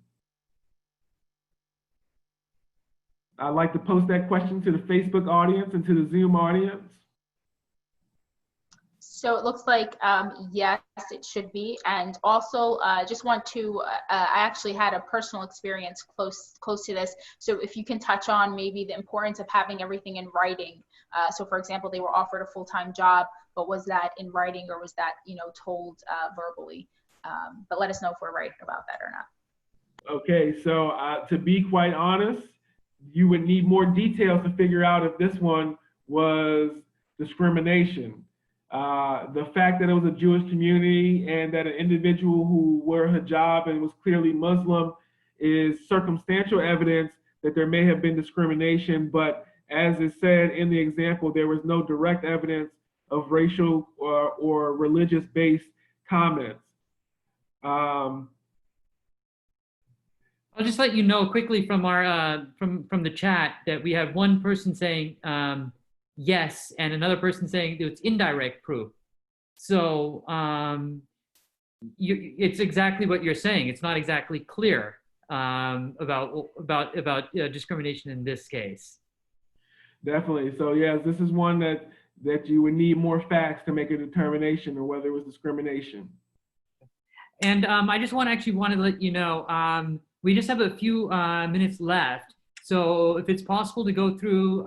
Speaker 5: I'd like to post that question to the Facebook audience and to the Zoom audience.
Speaker 1: So it looks like, yes, it should be. And also, just want to, I actually had a personal experience close to this. So if you can touch on maybe the importance of having everything in writing. So for example, they were offered a full-time job, but was that in writing or was that, told verbally? But let us know if we're right about that or not.
Speaker 5: Okay, so to be quite honest, you would need more details to figure out if this one was discrimination. The fact that it was a Jewish community and that an individual who wore hijab and was clearly Muslim is circumstantial evidence that there may have been discrimination, but as is said in the example, there was no direct evidence of racial or religious-based comments.
Speaker 2: I'll just let you know quickly from our from the chat that we have one person saying yes, and another person saying that it's indirect proof. So it's exactly what you're saying. It's not exactly clear about discrimination in this case.
Speaker 5: Definitely. So yes, this is one that you would need more facts to make a determination on whether it was discrimination.
Speaker 2: And I just want to let you know, we just have a few minutes left. So if it's possible to go through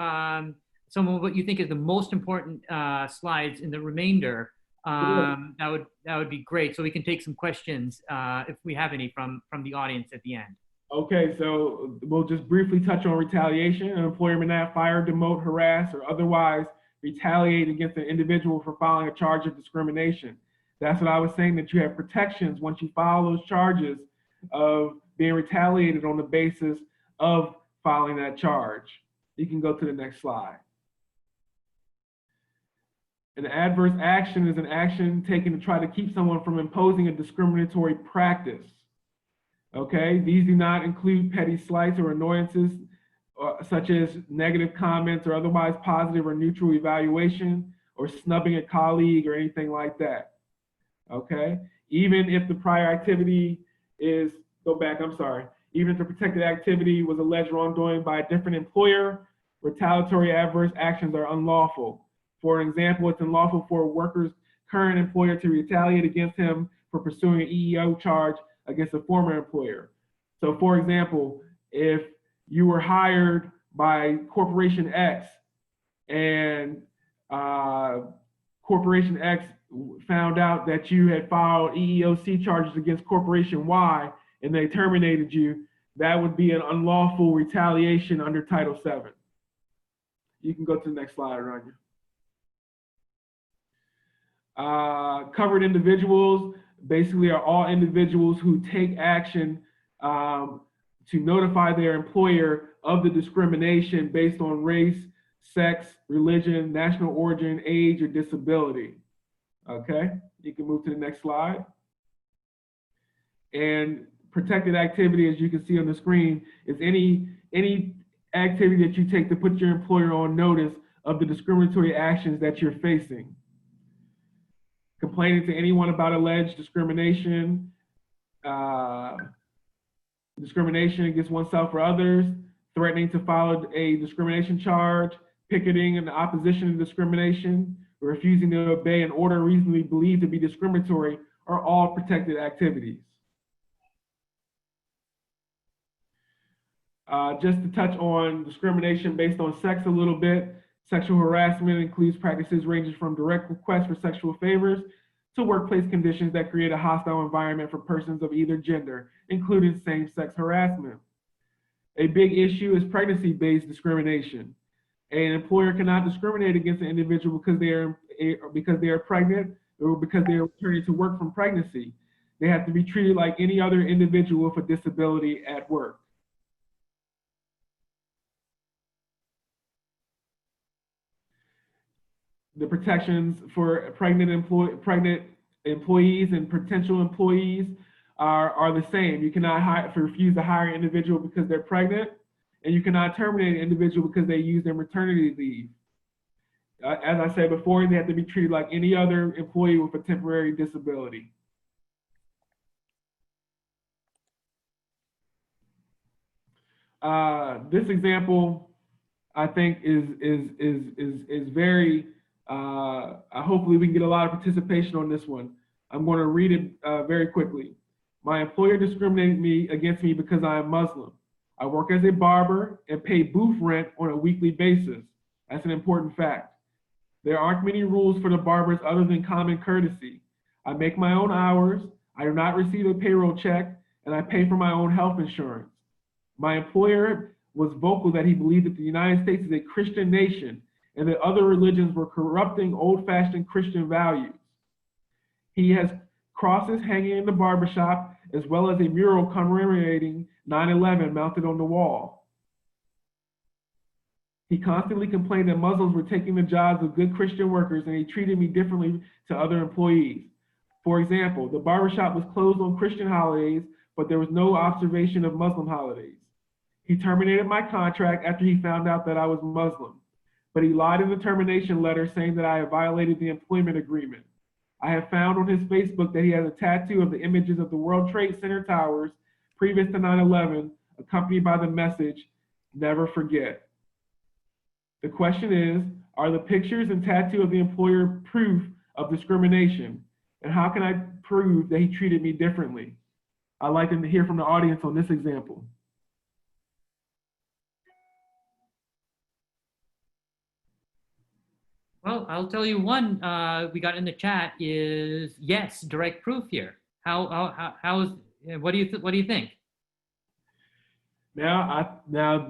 Speaker 2: some of what you think is the most important slides in the remainder, that would be great. So we can take some questions if we have any from the audience at the end.
Speaker 5: Okay, so we'll just briefly touch on retaliation. An employer may not fire, demote, harass, or otherwise retaliate against an individual for filing a charge of discrimination. That's what I was saying, that you have protections once you file those charges of being retaliated on the basis of filing that charge. You can go to the next slide. An adverse action is an action taken to try to keep someone from imposing a discriminatory practice. Okay, these do not include petty slights or annoyances such as negative comments or otherwise positive or neutral evaluation or snubbing a colleague or anything like that. Okay, even if the prior activity is, even if the protected activity was alleged wrongdoing by a different employer, retaliatory adverse actions are unlawful. For example, it's unlawful for a worker's current employer to retaliate against him for pursuing an EEO charge against a former employer. So for example, if you were hired by Corporation X and Corporation X found out that you had filed EEOC charges against Corporation Y and they terminated you, that would be an unlawful retaliation under Title VII. You can go to the next slide, Rania. Covered individuals basically are all individuals who take action to notify their employer of the discrimination based on race, sex, religion, national origin, age, or disability. Okay, you can move to the next slide. And protected activity, as you can see on the screen, is any activity that you take to put your employer on notice of the discriminatory actions that you're facing. Complaining to anyone about alleged discrimination, discrimination against oneself or others, threatening to file a discrimination charge, picketing in opposition to discrimination, or refusing to obey an order reasonably believed to be discriminatory are all protected activities. Just to touch on discrimination based on sex a little bit, sexual harassment includes practices ranging from direct requests for sexual favors to workplace conditions that create a hostile environment for persons of either gender, including same-sex harassment. A big issue is pregnancy-based discrimination. An employer cannot discriminate against an individual because they are pregnant or because they are returning to work from pregnancy. They have to be treated like any other individual with a disability at work. The protections for pregnant employees and potential employees are the same. You cannot refuse to hire an individual because they're pregnant, and you cannot terminate an individual because they use their maternity leave. As I said before, they have to be treated like any other employee with a temporary disability. This example, I think, is very Hopefully we can get a lot of participation on this one. I'm going to read it very quickly. My employer discriminated against me because I am Muslim. I work as a barber and pay booth rent on a weekly basis. That's an important fact. There aren't many rules for the barbers other than common courtesy. I make my own hours. I do not receive a payroll check, and I pay for my own health insurance. My employer was vocal that he believed that the United States is a Christian nation and that other religions were corrupting old-fashioned Christian values. He has crosses hanging in the barbershop, as well as a mural commemorating 9/11 mounted on the wall. He constantly complained that Muslims were taking the jobs of good Christian workers, and he treated me differently to other employees. For example, the barbershop was closed on Christian holidays, but there was no observation of Muslim holidays. He terminated my contract after he found out that I was Muslim, but he lied in the termination letter saying that I had violated the employment agreement. I have found on his Facebook that he has a tattoo of the images of the World Trade Center towers previous to 9/11, accompanied by the message, "Never forget." The question is, are the pictures and tattoo of the employer proof of discrimination? And how can I prove that he treated me differently? I'd like to hear from the audience on this example.
Speaker 2: Well, I'll tell you one we got in the chat is yes, direct proof here. How is, what do you think?
Speaker 5: Now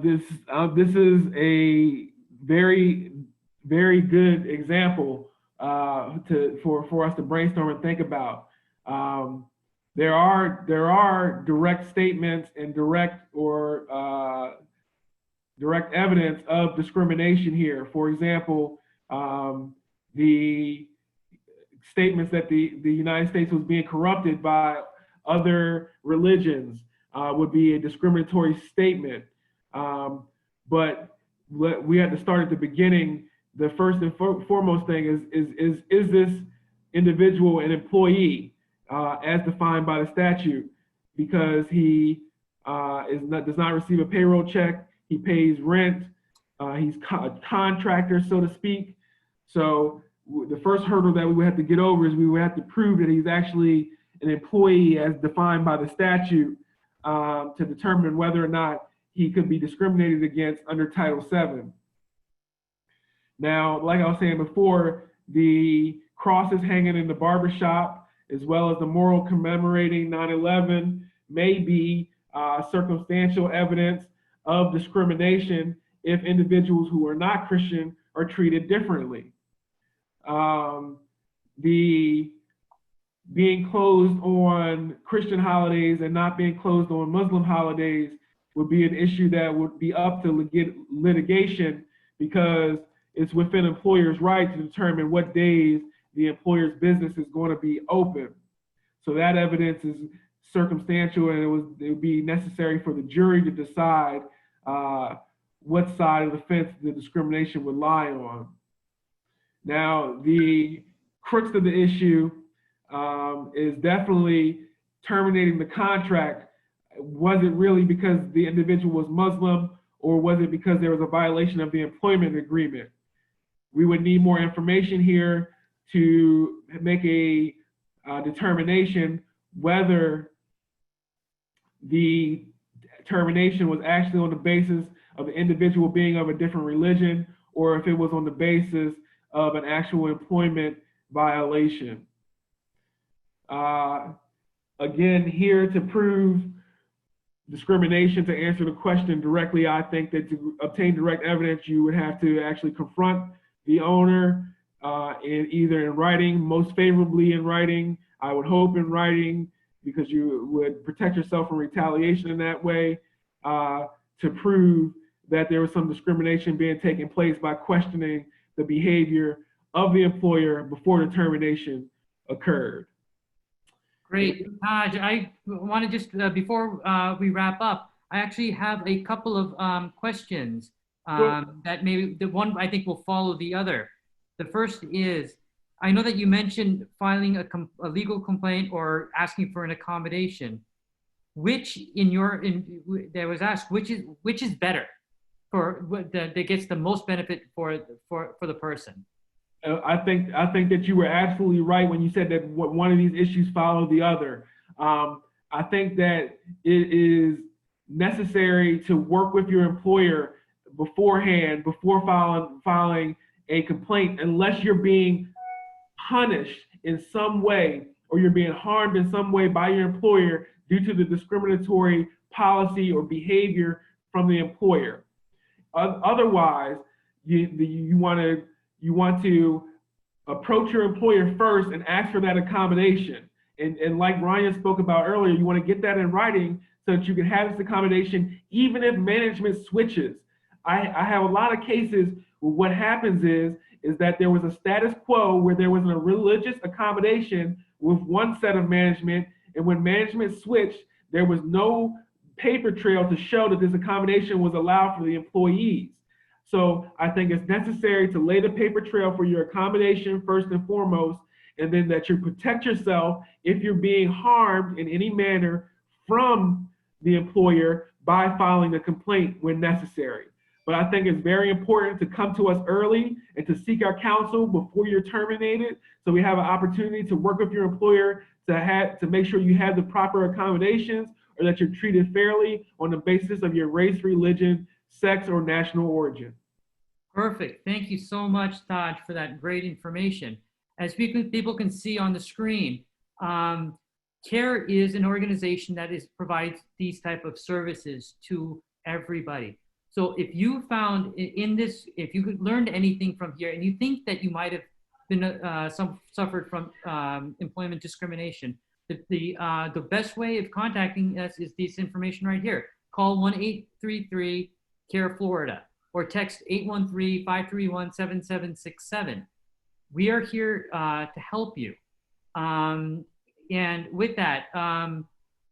Speaker 5: this is a very good example for us to brainstorm and think about. There are direct statements and direct evidence of discrimination here. For example, the statements that the United States was being corrupted by other religions would be a discriminatory statement. But we had to start at the beginning. The first and foremost thing is this individual an employee as defined by the statute? Because he does not receive a payroll check, he pays rent, he's a contractor, so to speak. So the first hurdle that we would have to get over is we would have to prove that he's actually an employee as defined by the statute to determine whether or not he could be discriminated against under Title VII. Now, like I was saying before, the crosses hanging in the barbershop, as well as the mural commemorating 9/11, may be circumstantial evidence of discrimination if individuals who are not Christian are treated differently. The being closed on Christian holidays and not being closed on Muslim holidays would be an issue that would be up to litigation, because it's within employers' right to determine what days the employer's business is going to be open. So that evidence is circumstantial, and it would be necessary for the jury to decide what side of the fence the discrimination would lie on. Now, the crux of the issue is definitely terminating the contract. Was it really because the individual was Muslim, or was it because there was a violation of the employment agreement? We would need more information here to make a determination whether the termination was actually on the basis of the individual being of a different religion, or if it was on the basis of an actual employment violation. Again, here to prove discrimination, to answer the question directly, I think that to obtain direct evidence, you would have to actually confront the owner either in writing, most favorably in writing, I would hope in writing, because you would protect yourself from retaliation in that way, to prove that there was some discrimination being taken place by questioning the behavior of the employer before the termination occurred.
Speaker 2: Great. Taj, I want to just, before we wrap up, I actually have a couple of questions that maybe the one I think will follow the other. The first is, I know that you mentioned filing a legal complaint or asking for an accommodation. Which there was asked, which is better that gets the most benefit for the person?
Speaker 5: I think that you were absolutely right when you said that one of these issues follow the other. I think that it is necessary to work with your employer beforehand, before filing a complaint, unless you're being punished in some way or you're being harmed in some way by your employer due to the discriminatory policy or behavior from the employer. Otherwise, you want to approach your employer first and ask for that accommodation. And like Rania spoke about earlier, you want to get that in writing so that you can have this accommodation even if management switches. I have a lot of cases where what happens is that there was a status quo where there was a religious accommodation with one set of management, and when management switched, there was no paper trail to show that this accommodation was allowed for the employees. So I think it's necessary to lay the paper trail for your accommodation first and foremost, and then that you protect yourself if you're being harmed in any manner from the employer by filing a complaint when necessary. But I think it's very important to come to us early and to seek our counsel before you're terminated, so we have an opportunity to work with your employer to make sure you have the proper accommodations or that you're treated fairly on the basis of your race, religion, sex, or national origin.
Speaker 2: Perfect. Thank you so much, Taj, for that great information. As people can see on the screen, CAIR is an organization that provides these type of services to everybody. So if you found in this, if you learned anything from here and you think that you might have been suffered from employment discrimination, the best way of contacting us is this information right here. Call 1-833-CAIR-Florida or text 813-531-7767. We are here to help you. And with that,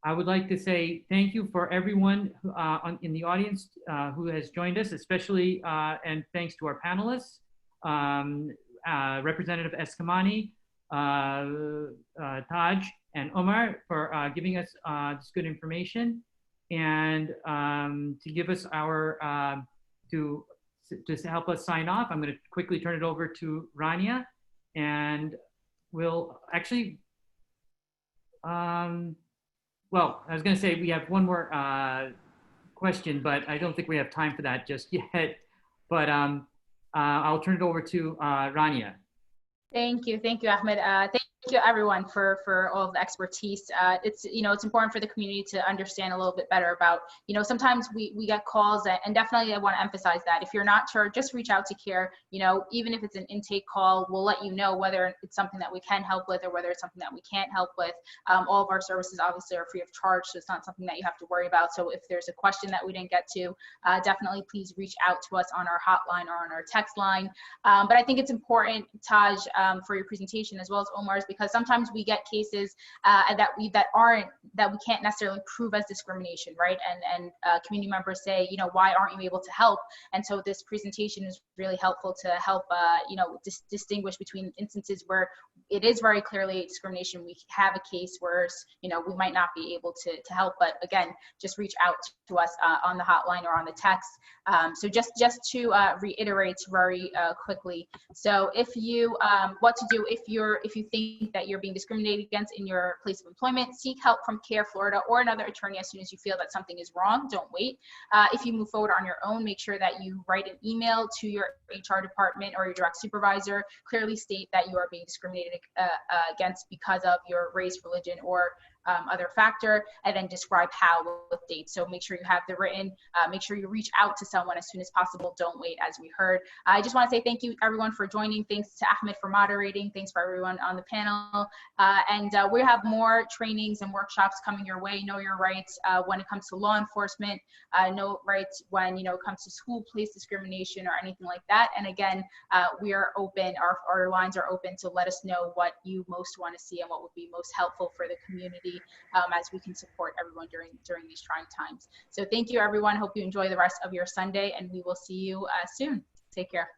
Speaker 2: I would like to say thank you for everyone in the audience who has joined us, especially, and thanks to our panelists, Representative Eskamani, Taj, and Omar for giving us this good information, and to give us our, to help us sign off. I'm going to quickly turn it over to Rania, and we'll actually, well, I was going to say we have one more question, but I don't think we have time for that just yet. But I'll turn it over to Rania.
Speaker 1: Thank you, Ahmed. Thank you everyone for all of the expertise. It's it's important for the community to understand a little bit better about sometimes we get calls, and definitely I want to emphasize that if you're not sure, just reach out to CAIR. Even if it's an intake call, we'll let you know whether it's something that we can help with or whether it's something that we can't help with. All of our services obviously are free of charge, so it's not something that you have to worry about. So if there's a question that we didn't get to, definitely please reach out to us on our hotline or on our text line. But I think it's important, Taj, for your presentation as well as Omar's, because sometimes we get cases that we can't necessarily prove as discrimination, right? And community members say, why aren't you able to help? And so this presentation is really helpful to help distinguish between instances where it is very clearly discrimination. We have a case where we might not be able to help, but again, just reach out to us on the hotline or on the text. So just to reiterate very quickly, so if you what to do if you think that you're being discriminated against in your place of employment, seek help from CAIR-Florida or another attorney as soon as you feel that something is wrong. Don't wait. If you move forward on your own, make sure that you write an email to your HR department or your direct supervisor. Clearly state that you are being discriminated against because of your race, religion, or other factor, and then describe how with dates. So make sure you have the written, make sure you reach out to someone as soon as possible. Don't wait, as we heard. I just want to say thank you everyone for joining. Thanks to Ahmed for moderating. Thanks for everyone on the panel. And we have more trainings and workshops coming your way. Know your rights when it comes to law enforcement, know rights when it comes to school place discrimination or anything like that. And again, we are open, our lines are open to let us know what you most want to see and what would be most helpful for the community, as we can support everyone during these trying times. So thank you everyone. Hope you enjoy the rest of your Sunday, and we will see you soon. Take care.